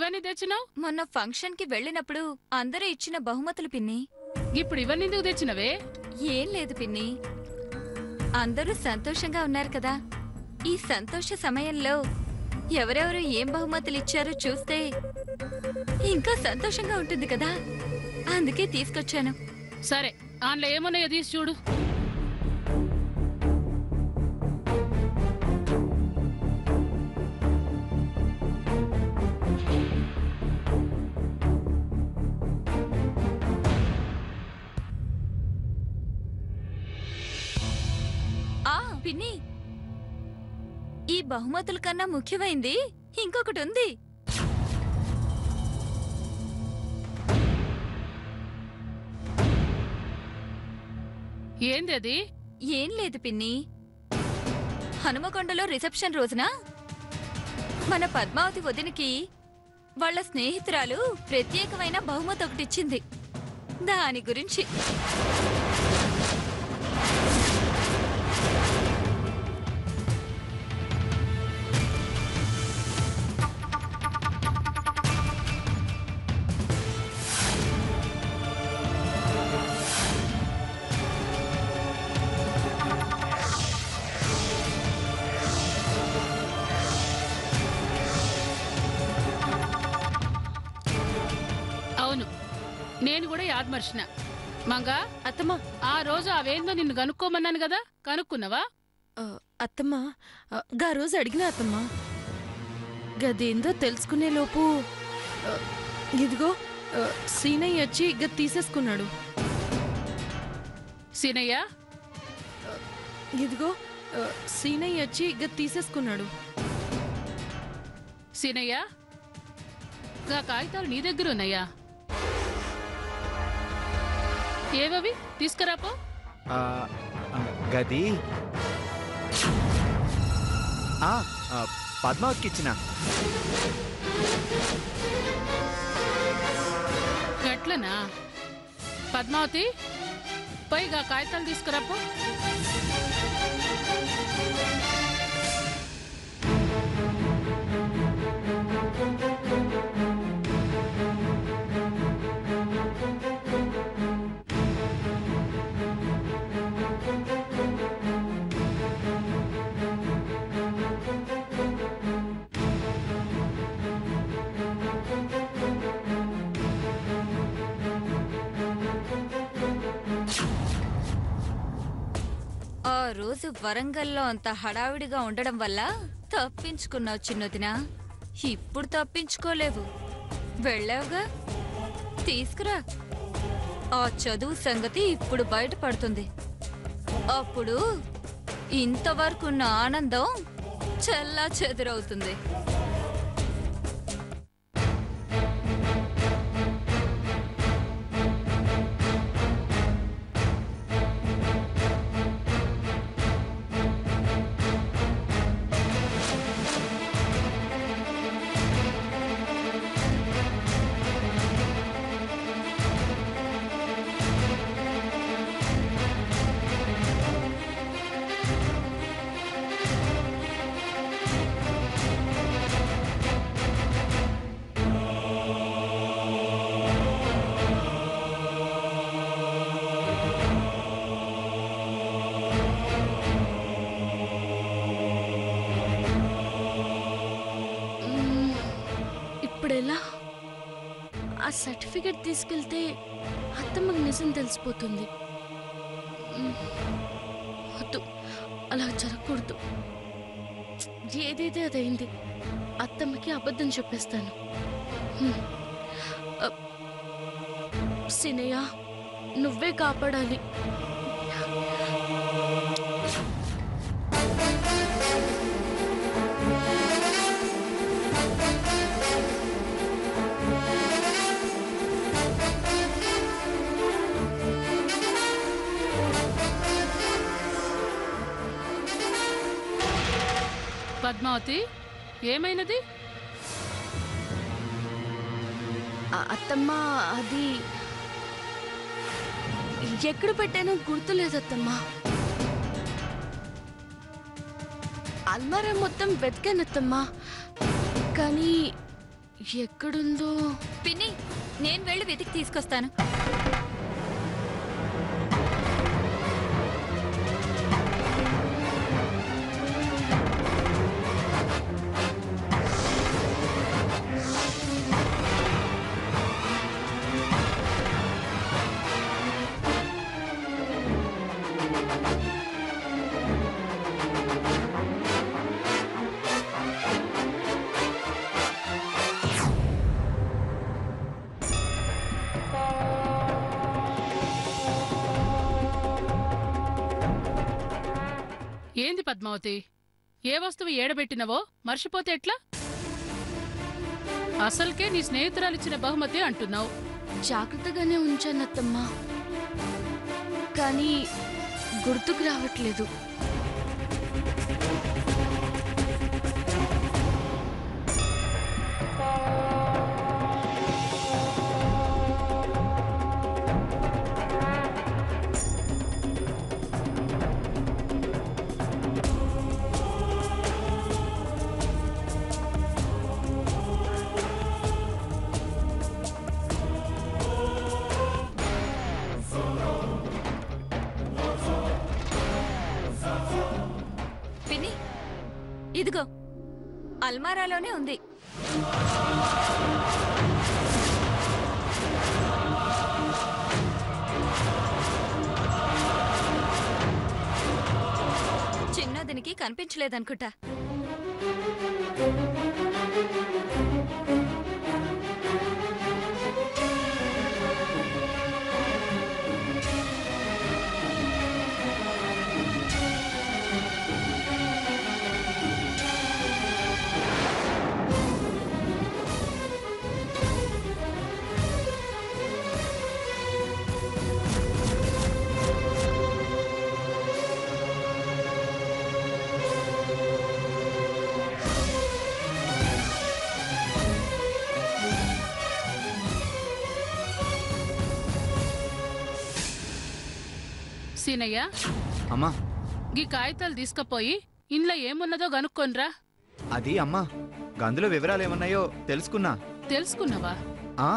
ఇవన్నీ తెచ్చినావు? మొన్న ఫంక్షన్ కి వెళ్ళినప్పుడు అందరూ ఇచ్చిన బహుమతులు పిన్ని. ఇప్పుడు ఇవన్నీ ఎందుకు తెచ్చినవే? ఏం లేదు పిన్ని, అందరూ సంతోషంగా ఉన్నారు కదా. ఈ సంతోష సమయంలో ఎవరెవరు ఏం బహుమతులు ఇచ్చారో చూస్తే ఇంకా సంతోషంగా ఉంటుంది కదా, అందుకే తీసుకొచ్చాను. సరే, ఆన్లో ఏమున్నాయో తీసి చూడు. పిన్ని, ఈ బహుమతుల కన్నా ముఖ్యమైంది ఇంకొకటి ఉంది. ఏంది అది? ఏం లేదు పిన్ని, హనుమకొండలో రిసెప్షన్ రోజున మన పద్మావతి వదినికి వాళ్ళ స్నేహితురాలు ప్రత్యేకమైన బహుమతి ఒకటిచ్చింది. దాని గురించి. అవును, నేను కూడా యాద్మర్చిన. మంగా అత్తమ్మా, ఆ రోజు అవేందో నిన్ను కనుక్కోమన్నాను కదా, కనుక్కున్నావా? అత్తమ్మా, గా రోజు అడిగినా అత్తమ్మా. గదేందో తెలుసుకునే లోపు ఇదిగో సీనయ్య వచ్చి గది తీసేసుకున్నాడు. సీనయ్య? ఇదిగో సీనయ్య వచ్చి గది తీసేసుకున్నాడు. సీనయ్య, గా కాగితాలు నీ దగ్గర ఉన్నాయా? ఏవవి? తీసుకురాపో. గది పద్మావతికి ఇచ్చిన. గట్లనా? పద్మావతి, పైగా కాగితాలు తీసుకురాపో. ఆ రోజు వరంగల్లో అంత హడావిడిగా ఉండడం వల్ల తప్పించుకున్నావు చిన్నదినా. ఇప్పుడు తప్పించుకోలేవు. వెళ్ళావుగా, తీసుకురా. ఆ చదువు సంగతి ఇప్పుడు బయటపడుతుంది. అప్పుడు ఇంతవరకున్న ఆనందం చెల్లా చెదురవుతుంది. ఇప్పుడెలా? ఆ సర్టిఫికెట్ తీసుకెళ్తే అత్తమ్మకి నిజం తెలిసిపోతుంది. వద్దు, అలా జరగకూడదు. ఏదైతే అదైంది. అత్తమ్మకి అబద్ధం చెప్పేస్తాను. సినయ్య, నువ్వే కాపాడాలి. పద్మావతి, ఏమైనది? అత్తమ్మ, అది ఎక్కడ పెట్టానో గుర్తులేదత్తమ్మా. అల్మారా మొత్తం వెతికానత్తమ్మా, కానీ ఎక్కడుందో? పిన్ని, నేను వెళ్ళి వెతికి తీసుకొస్తాను. ఏంది పద్మావతి, ఏ వస్తువు ఏడబెట్టినవో మర్చిపోతే ఎట్లా? అసలుకే నీ స్నేహితురాలిచ్చిన బహుమతి అంటున్నావు. జాగ్రత్తగానే ఉంచాను అత్తమ్మా, కానీ గుర్తుకు రావట్లేదు. పిన్ని, ఇదిగో అల్మారాలోనే ఉంది. చిన్నదినికి కనిపించలేదనుకుంటా. సీనయ్య, అమ్మా, గీ కాగితాలు తీసుకుపోయి ఇంట్లో ఏమున్నదో గనుక్కొనిరా. అది అమ్మా, గందులో వివరాలు ఏమన్నాయో తెలుసుకున్నా. తెలుసుకున్నావా? ఆ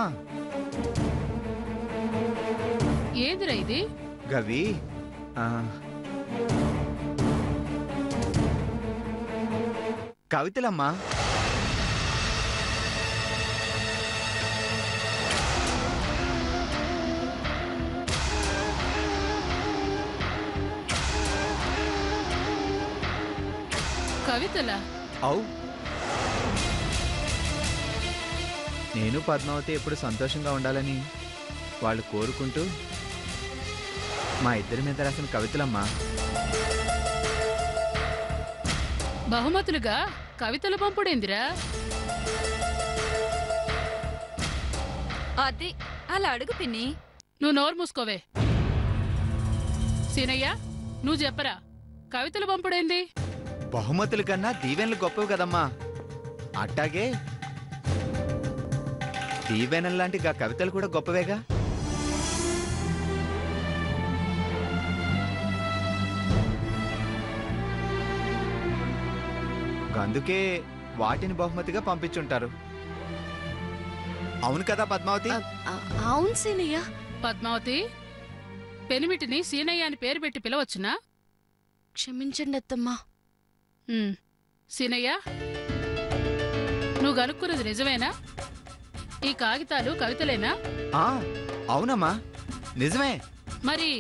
ఏందిరా ఇది? గవి కవితలమ్మా. కవితలా? అవు, నేను పద్మావతి ఎప్పుడు సంతోషంగా ఉండాలని వాళ్ళు కోరుకుంటూ మా ఇద్దరి మీద రాసిన కవితలమ్మా. బహుమతులుగా కవితల పంపుడేందిరా? అది అలా అడుగు పిన్ని. నువ్వు నోరు మూసుకోవే. సీనయ్య, నువ్వు చెప్పరా, కవితల పంపుడేంది? బహుమతుల కన్నా దీవెనలు గొప్పవి కదమ్మా. అట్టాగే దీవెనల్లాంటి గా కవితలు కూడా గొప్పవేగా. అందుకే వాటిని బహుమతిగా పంపించుంటారు. అవును కదా పద్మావతి? అవును సీనయ్య. పద్మావతి, పెనిమిటిని సీనయ్య అని పేరు పెట్టి పిలవచ్చునా? క్షమించండి అత్తమ్మా. సీనయ్య, నువ్వు గనుక్కున్నది నిజమేనా? ఈ కాగితాలు కవితలేనా? అవునమ్మా, నిజమే. మరి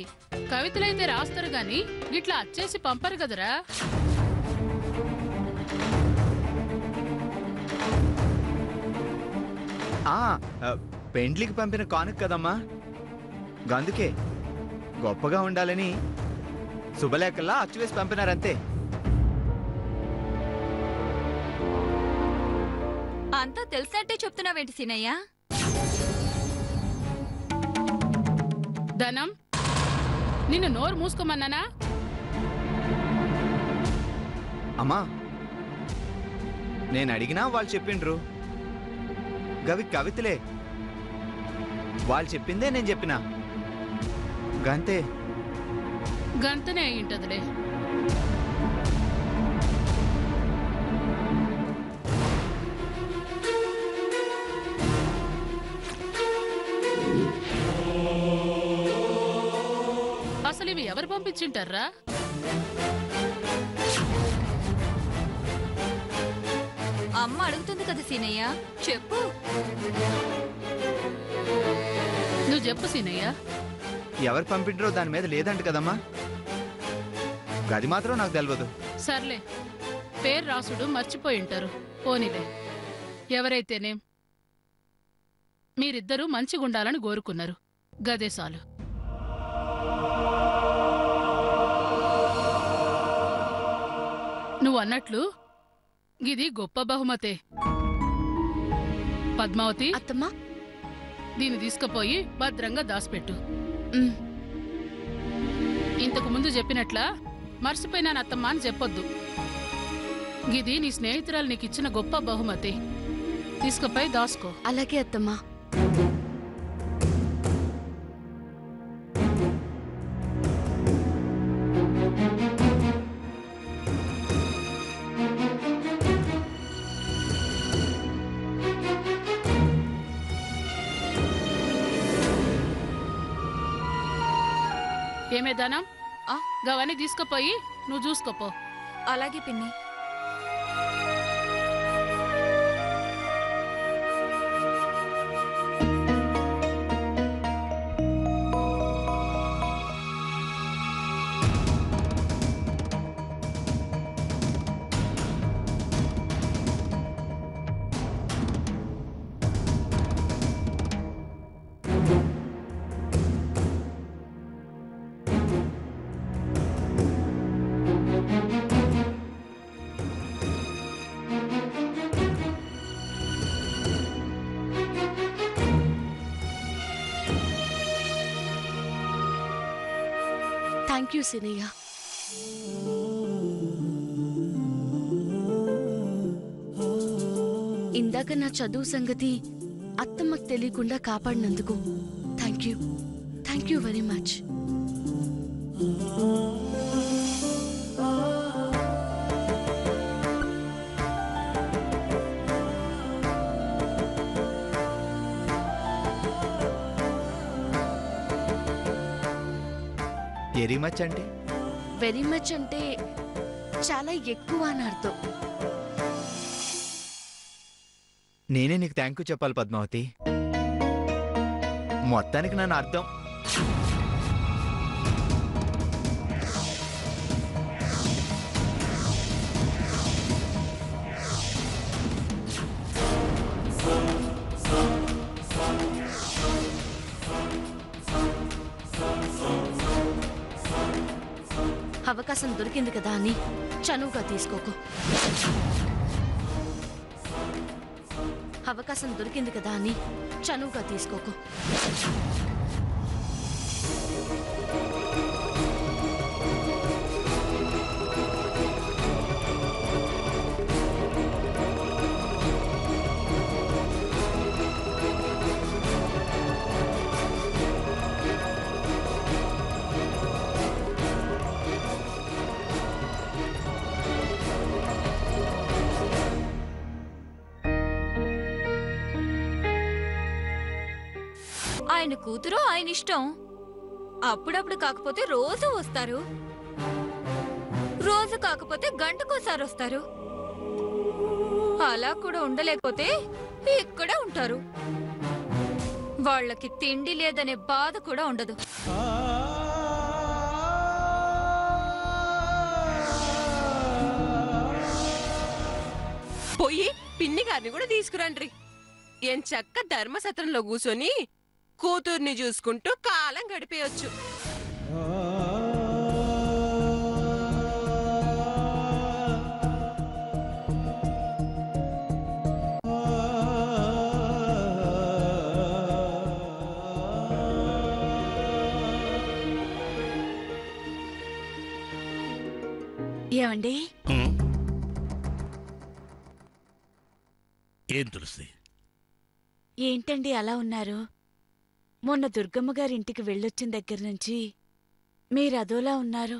కవితలైతే రాస్తారు గాని ఇట్లా అచ్చేసి పంపరు కదరా. పెండ్లికి పంపిన కానుక కదమ్మా. గందుకే గొప్పగా ఉండాలని శుభలేఖల్లా అచ్చువేసి పంపినారంతే. అంతా తెలిసినట్టే చెప్తున్నావేంటి సీనయ్య? ధనం, నిన్ను నోరు మూసుకోమన్నానా? అమ్మా, నేను అడిగినా వాళ్ళు చెప్పిండ్రు. గవి కవితలే, వాళ్ళు చెప్పిందే నేను చెప్పినా. గంతే. గంతనే అయింటదిలే. అసలు ఇవి ఎవరు పంపించింటారా? అమ్మ అడుగుతుంది కదా సీనయ్య, చెప్పు. నువ్వు చెప్పు సీనయ్య. ఎవరు పంపింటారో దాని మీద లేదంట కదమ్మా. గది మాత్రం నాకు తెలియదు. సర్లే, పేరు రాసుడు మర్చిపోయి ఉంటారు. పోనీలే, ఎవరైతేనేం మీరిద్దరూ మంచిగుండాలని కోరుకున్నారు, గదే చాలు. నువ్వు అన్నట్లు గిది గొప్ప బహుమతే. పద్మావతి, అత్తమ్మా. దీన్ని తీసుకుపోయి భద్రంగా దాచిపెట్టు. ఉమ్, ఇంతకు ముందు చెప్పినట్లా మర్చిపోయినాను అత్తమ్మ అని చెప్పొద్దు. గిది నీ స్నేహితురాలు నీకిచ్చిన గొప్ప బహుమతి. తీసుకుపోయి దాసుకో. అలాగే అత్తమ్మా. ఏమే దానం, ఆ? గవన్నీ తీసుకుపోయి నువ్వు చూసుకోపో. అలాగే పిన్ని. Thank you Sinayya. ఇందాక నా చదువు సంగతి అత్తమ్మకు తెలియకుండా కాపాడినందుకు thank you very much. Very much అంటే వెరీ మచ్ అంటే చాలా ఎక్కువ అని అర్థం. నేనే నీకు థ్యాంక్ యూ చెప్పాలి పద్మావతి. మొత్తానికి నన్ను అర్థం. అవకాశం దొరికింది కదా అని చనువుగా తీసుకోకు. అవకాశం దొరికింది కదా అని చనువుగా తీసుకోకు. ఆయన కూతురు ఆయన ఇష్టం. అప్పుడప్పుడు కాకపోతే రోజు వస్తారు, రోజు కాకపోతే గంటకోసారి వస్తారు. అలా కూడా ఉండలేకపోతే ఇక్కడే ఉంటారు. వాళ్ళకి తిండి లేదనే బాధ కూడా ఉండదు. పోయి పిన్ని గారిని కూడా తీసుకురండ్రి. ఏం చక్క ధర్మసత్రంలో కూసొని కూతుర్ని చూసుకుంటూ కాలం గడిపేయొచ్చు. ఏమండి? ఏం తులసి? ఏంటండి అలా ఉన్నారు? మొన్న దుర్గమ్మ గారింటికి వెళ్ళొచ్చిన దగ్గర నుంచి మీరు అదోలా ఉన్నారు.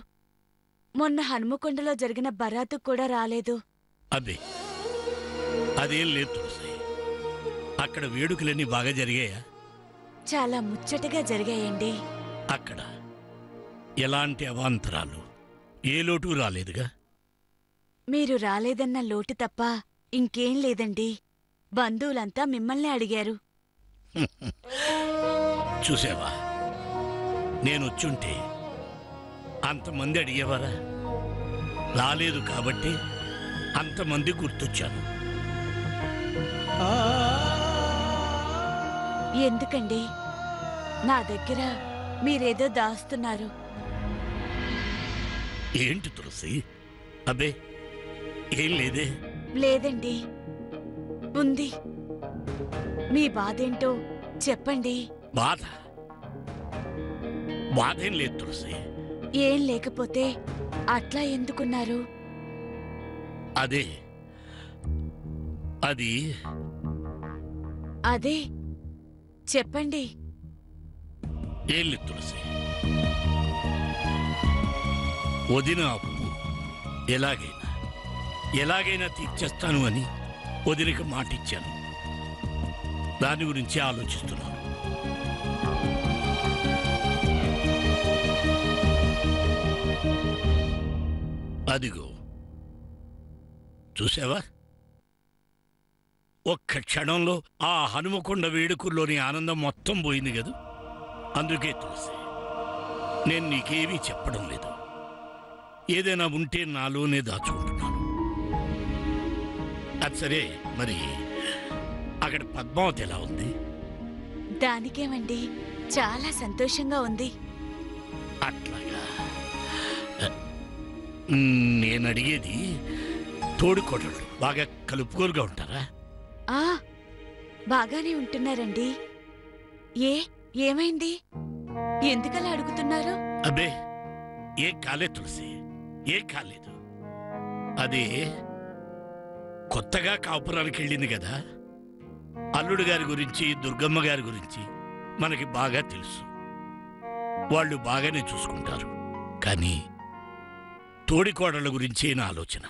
మొన్న హనుమకొండలో జరిగిన బరాతు కూడా రాలేదు. అబ్బే, అదేం లేదు తులసి. అక్కడ వేడుకలన్నీ బాగా జరిగాయా? చాలా ముచ్చటగా జరిగాయండి. అక్కడ ఎలాంటి అవాంతరాలు ఏ లోటు రాలేదుగా. మీరు రాలేదన్న లోటు తప్ప ఇంకేం లేదండి. బంధువులంతా మిమ్మల్ని అడిగారు. చూసావా, నేనొచ్చుంటే అంతమంది అడిగేవారా? రాలేదు కాబట్టి అంతమంది గుర్తొచ్చాను. ఎందుకండి నా దగ్గర మీరేదో దాస్తున్నారు? ఏంటి తులసి? అబ్బే ఏం లేదే. లేదండి, ఉంది. మీ బాధేంటో చెప్పండి. బాధ? బాధేం లేదు తులసి. ఏం లేకపోతే అట్లా ఎందుకున్నారు? అదే అది అదే చెప్పండి. ఏం లేదు తులసి. వదిన అప్పు ఎలాగైనా తీర్చేస్తాను అని వదినకి మాటిచ్చాను. దాని గురించి ఆలోచిస్తున్నాను. అదిగో చూసావా, ఒక్క క్షణంలో ఆ హనుమకొండ వేడుకల్లోని ఆనందం మొత్తం పోయింది కదూ. అందుకే తులసి, నేను నీకేమీ చెప్పడం లేదు. ఏదైనా ఉంటే నాలోనే దాచుకుంటున్నాను. అది సరే, మరి అక్కడ పద్మావతి ఎలా ఉంది? దానికేమండి, చాలా సంతోషంగా ఉంది. అట్లాగా. నేను అడిగేది, తోడుకోడళ్ళు బాగా కలుపుకోరుగా ఉంటారా? ఆ బాగానే ఉంటున్నారండి. ఏమైంది? ఎందుకలా అడుగుతున్నారు? అబ్బే ఏం కాలేదు తులసి, ఏం కాలేదు. అదే కొత్తగా కాపురానికి వెళ్ళింది కదా, అల్లుడు గారి గురించి దుర్గమ్మ గారి గురించి మనకి బాగా తెలుసు. వాళ్ళు బాగానే చూసుకుంటారు. కానీ తోడికోడళ్ళ గురించి నా ఆలోచన.